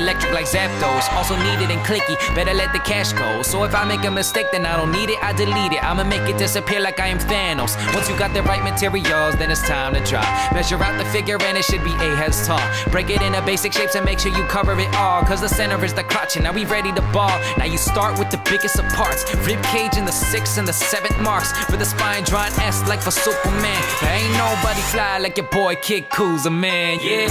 electric like Zapdos. Also needed and clicky, better let the cash go. So if I make a mistake, then I don't need it, I delete it. I'ma make it disappear like I am Thanos. Once you got the right materials, then it's time to drop. Measure out the figure and it should be 8 heads tall. Break it into basic shapes and make sure you cover it all, cause the center is the crotch and now we ready to ball. Now you start with the biggest of parts. Rib cage in the 6th and the 7th marks. For the spine drawing S like for Superman. There ain't nobody fly like your boy Kid Kuzma, man. Yeah,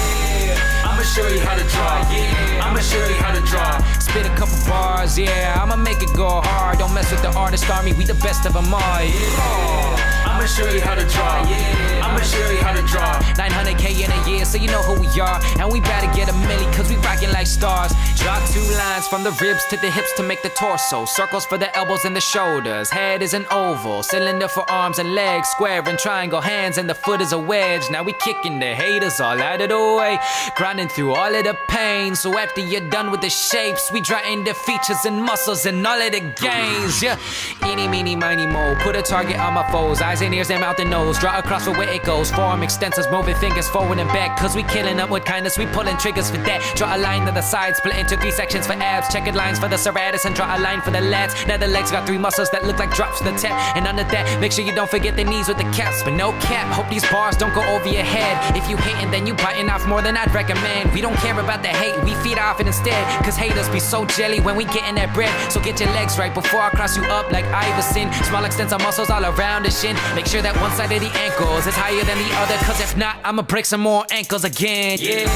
I'ma show you how to draw. Yeah, I'ma show you how to draw. Spit a couple bars, yeah, I'ma make it go hard. Don't mess with the artist army, we the best of them all. Yeah. I'ma show you how to draw. Yeah, I'ma show you how to draw. 900K in a year, so you know who we are. And we better get a milli, cause we rockin' like stars. Draw 2 lines from the ribs to the hips to make the torso. Circles for the elbows and the shoulders. Head is an oval, cylinder for arms and legs. Square and triangle hands, and the foot is a wedge. Now we kicking the haters all out of the way. Grinding through all of the pain. So after you're done with the shapes, we draw in the features and muscles and all of the gains. Yeah, eeny, meeny, miny, mo. Put a target on my foes. Eyes and ears and mouth and nose. Draw across for where it goes. Forearm extensors, moving fingers forward and back. Cause we killing up with kindness, we pulling triggers for that. Draw a line to the side, split into 3 sections for abs. Checkered lines for the serratus and draw a line for the lats. Now the legs got 3 muscles that look like drops to the tap. And under that, make sure you don't forget the knees with the caps. But no cap, hope these bars don't go over your head. If you hating, then you biting off more than I'd recommend. We don't care about the hate, we feed off it instead. Cause haters be so jelly when we getting that bread. So get your legs right before I cross you up like Iverson. Small extensor muscles all around the shin. Make sure that one side of the ankles is higher than the other, cause if not, I'ma break some more ankles again. Yeah,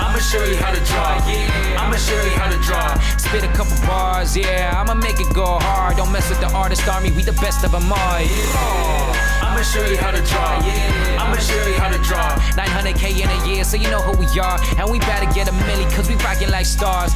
I'ma show you how to draw. Yeah, I'ma show you how to draw. Spit a couple bars, yeah, I'ma make it go hard. Don't mess with the artist army, we the best of them all. Yeah, I'ma show you how to draw. Yeah, I'ma show you how to draw. 900K in a year, so you know who we are. And we better get a milli, cause we rockin' like stars.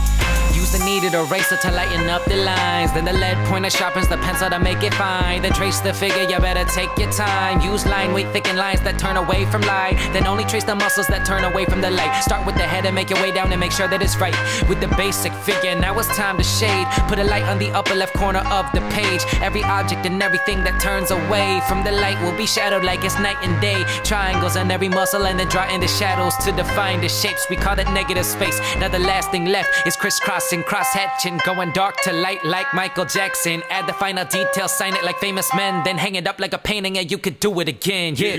Use the kneaded eraser to lighten up the lines. Then the lead pointer sharpens the pencil to make it fine. Then trace the figure, you better take your time. Use line weight, thicken lines that turn away from light. Then only trace the muscles that turn away from the light. Start with the head and make your way down and make sure that it's right. With the basic figure, now it's time to shade. Put a light on the upper left corner of the page. Every object and everything that turns away from the light will be shadowed like it's night and day. Triangles on every muscle and then draw in the shadows to define the shapes. We call that negative space. Now the last thing left is crisscrossing, cross-hatching, going dark to light like Michael Jackson. Add the final details, sign it like famous men, then hang it up like a painting and you could do it again. Yeah.